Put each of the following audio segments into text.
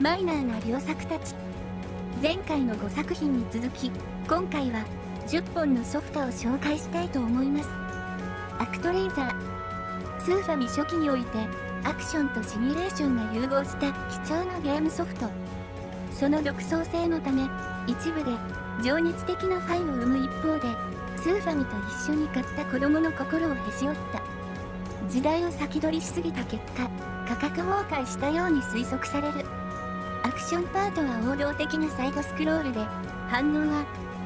マイナーな良作たち。前回の5作品に続き、今回は10本のソフトを紹介したいと思います。アクトレイザー。スーファミ初期において、アクションとシミュレーションが融合した貴重なゲームソフト。その独創性のため、一部で情熱的なファンを生む一方で、スーファミと一緒に買った子供の心をへし折った。時代を先取りしすぎた結果、価格崩壊したように推測される。アクションパートは王道的なサイドスクロールで、反応は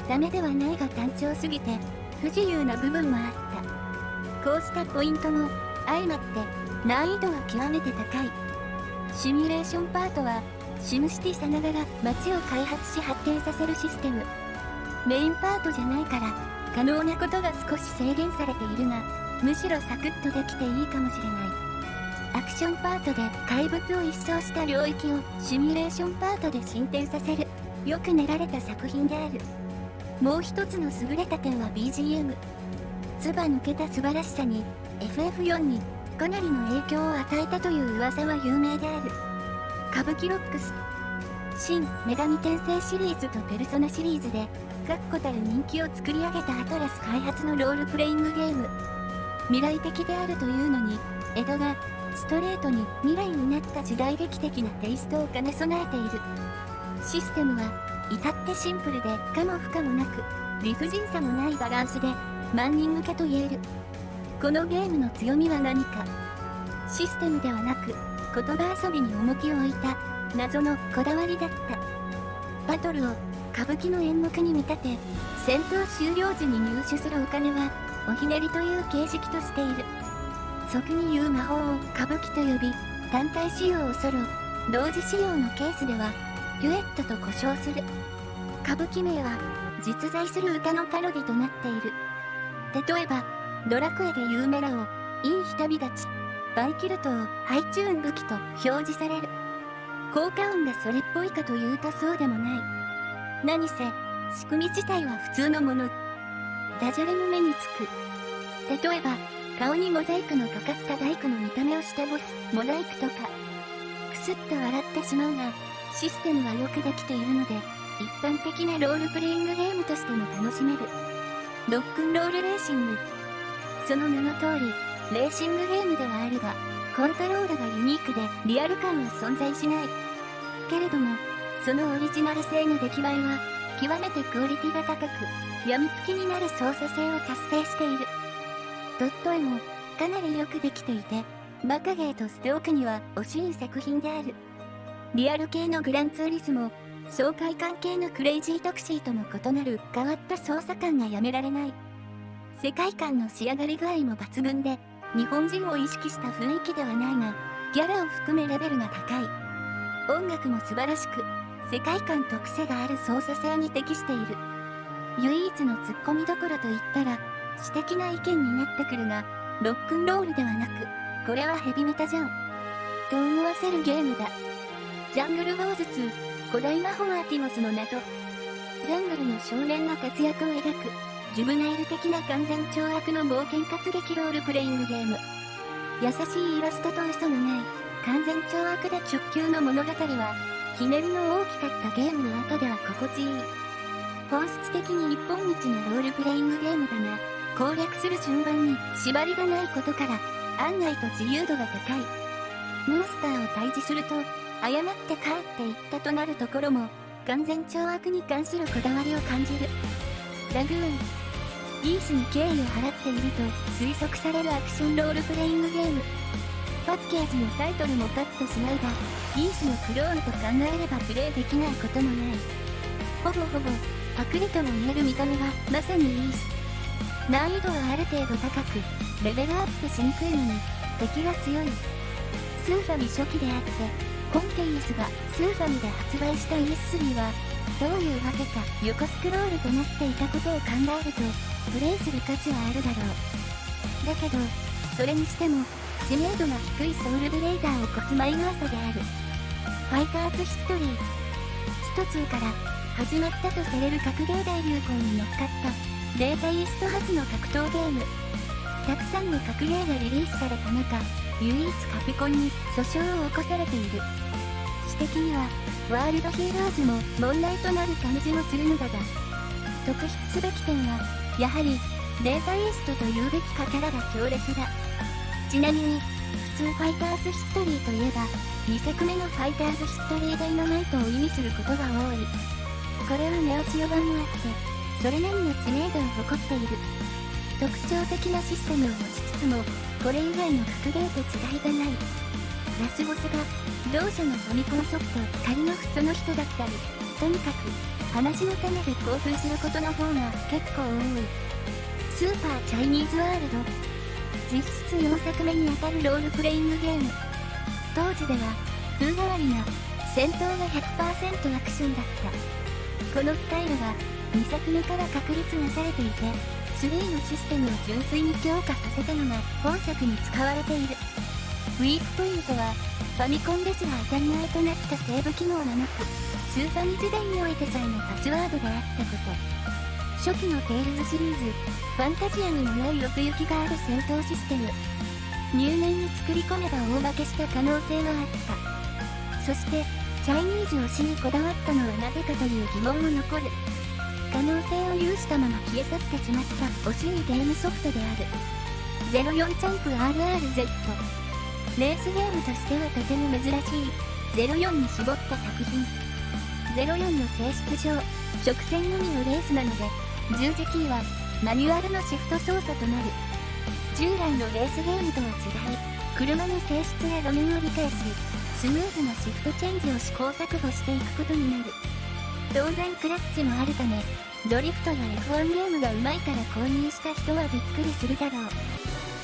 ダメではないが単調すぎて不自由な部分もあった。こうしたポイントも相まって難易度は極めて高い。シミュレーションパートはシムシティさながら街を開発し発展させるシステム。メインパートじゃないから可能なことが少し制限されているが、むしろサクッとできていいかもしれない。アクションパートで怪物を一掃した領域をシミュレーションパートで進展させる、よく練られた作品である。もう一つの優れた点は BGM。ずば抜けた素晴らしさに FF4 にかなりの影響を与えたという噂は有名である。歌舞伎ロックス。新女神転生シリーズとペルソナシリーズで確固たる人気を作り上げたアトラス開発のロールプレイングゲーム。未来的であるというのに、江戸がストレートに未来になった時代劇的なテイストを兼ね備えている。システムは至ってシンプルで可も不可もなく、理不尽さもないバランスで万人向けと言える。このゲームの強みは何か。システムではなく言葉遊びに重きを置いた謎のこだわりだった。バトルを歌舞伎の演目に見立て、戦闘終了時に入手するお金はおひねりという形式としている。俗に言う魔法を歌舞伎と呼び、単体使用をソロ、同時使用のケースではデュエットと呼称する。歌舞伎名は実在する歌のパロディとなっている。例えばドラクエでいうメラをいい日旅立ち、バイキルトをハイチューン武器と表示される。効果音がそれっぽいかというとそうでもない。何せ仕組み自体は普通のもの。ダジャレも目につく。例えば顔にモザイクのかかった大工の見た目をしたボスモザイクとか。くすっと笑ってしまうが、システムはよくできているので、一般的なロールプレイングゲームとしても楽しめる。ロックンロールレーシング。その名の通り、レーシングゲームではあるが、コントロールがユニークでリアル感は存在しない。けれども、そのオリジナル性の出来栄えは、極めてクオリティが高く、病みつきになる操作性を達成している。ドット絵もかなりよくできていて、バカゲーと捨て置くには惜しい作品である。リアル系のグランツーリスモ、爽快感系のクレイジートクシーとも異なる変わった操作感がやめられない。世界観の仕上がり具合も抜群で、日本人を意識した雰囲気ではないが、ギャラを含めレベルが高い。音楽も素晴らしく、世界観と癖がある操作性に適している。唯一のツッコミどころといったら、私的な意見になってくるが、ロックンロールではなく、これはヘビメタじゃん。と思わせるゲームだ。ジャングルウォーズ2、古代魔法アティモスの謎。ジャングルの少年の活躍を描く、ジュブナイル的な完全懲悪の冒険活劇ロールプレイングゲーム。優しいイラストと嘘のない、完全懲悪で直球の物語は、ひねりの大きかったゲームの後では心地いい。本質的に一本道のロールプレイングゲームだが、攻略する順番に縛りがないことから案外と自由度が高い。モンスターを退治すると誤って帰っていったとなるところも完全懲悪に関するこだわりを感じる。ラグーン。イースに敬意を払っていると推測されるアクションロールプレイングゲーム。パッケージのタイトルもカットしないが、イースのクローンと考えればプレイできないこともない。ほぼパクリとも言える見た目がまさにイース。難易度はある程度高く、レベルアップしにくいのに、敵が強い。スーファミ初期であって、本家イースがスーファミで発売したイース3は、どういうわけか横スクロールとなっていたことを考えると、プレイする価値はあるだろう。だけど、それにしても、知名度が低いソウルブレイダーを越す迷わさである。ファイターズヒストリー。スト2から始まったとされる格ゲー大流行に乗っかったデータイースト初の格闘ゲーム。たくさんの格ゲーがリリースされた中、唯一カプコンに訴訟を起こされている。ち的にはワールドヒーローズも問題となる感じもするのだが、特筆すべき点はやはりデータイーストというべきかキャラが強烈だ。ちなみに普通ファイターズヒストリーといえば2作目のファイターズヒストリーダイナマイトを意味することが多い。これはネオジオ版もあってそれなりの知名度を誇っている。特徴的なシステムを持ちつつもこれ以外の格ゲーと違いがない。ラスボスが同社のファミコンソフト仮のその人だったり、とにかく話の種で興奮することの方が結構多い。スーパーチャイニーズワールド、実質4作目にあたるロールプレイングゲーム。当時では風変わりな戦闘が 100% アクションだった。このスタイルが2作目から確立なされていて、3のシステムを純粋に強化させたのが本作に使われている。ウィークポイントはファミコンですら当たり前となったセーブ機能がなく、スーファミ時代においてさえのパスワードであったこと。初期のテイルズシリーズ、ファンタジアにもない奥行きがある戦闘システム。入念に作り込めば大負けした可能性があった。そしてチャイニーズを死にこだわったのはなぜかという疑問も残る。可能性を有したまま消え去ってしまった惜しいゲームソフトである。04チャンプ RRZ。レースゲームとしてはとても珍しい04に絞った作品。04の性質上、直線のみのレースなので、十字キーはマニュアルのシフト操作となる。従来のレースゲームとは違い、車の性質や路面を理解し、スムーズなシフトチェンジを試行錯誤していくことになる。当然クラッチもあるため、ドリフトや F1 ゲームが上手いから購入した人はびっくりするだろう。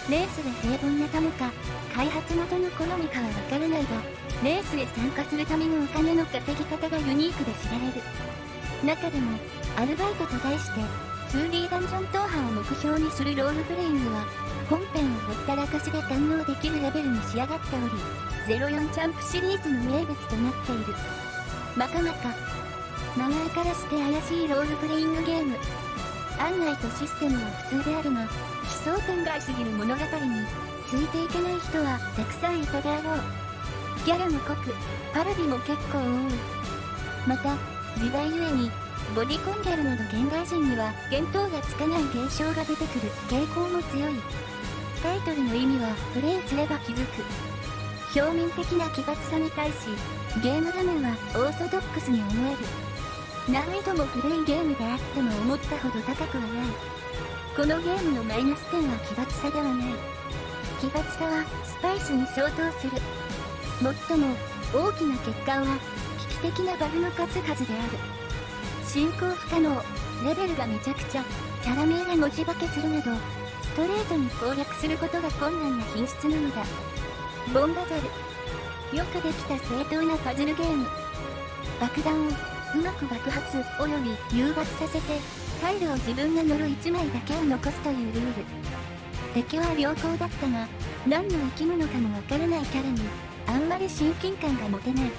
レースが平凡なためか、開発元の好みかはわからないが、レースへ参加するためのお金の稼ぎ方がユニークで知られる。中でも、アルバイトと題して、2D ダンジョン踏破を目標にするロールプレイングは、本編をほったらかしで堪能できるレベルに仕上がっており、04チャンプシリーズの名物となっている。まかまか、名前からして怪しいロールプレイングゲーム。案外とシステムは普通であるが、奇想天外すぎる物語についていけない人はたくさんいたであろう。ギャラも濃く、パロディも結構多い。また、時代ゆえに、ボディコンギャルなど現代人には見当がつかない現象が出てくる傾向も強い。タイトルの意味はプレイすれば気づく。表面的な奇抜さに対し、ゲーム画面はオーソドックスに思える。難易度も古いゲームであっても思ったほど高くはない。このゲームのマイナス点は奇抜さではない。奇抜さはスパイスに相当する。最も大きな欠陥は危機的なバグの数々である。進行不可能、レベルがめちゃくちゃ、キャラ名が文字化けするなど、ストレートに攻略することが困難な品質なのだ。ボンバザル。よくできた正当なパズルゲーム。爆弾をうまく爆発および誘爆させて、タイルを自分が乗る1枚だけを残すというルール。敵は良好だったが、何の生き物かもわからないキャラに、あんまり親近感が持てない。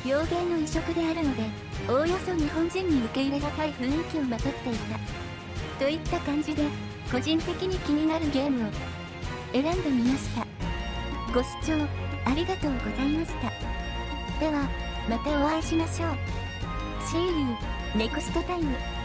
妖芸の異色であるので、おおよそ日本人に受け入れがたい雰囲気をまとっていた。といった感じで、個人的に気になるゲームを選んでみました。ご視聴ありがとうございました。では、またお会いしましょう。See you next time.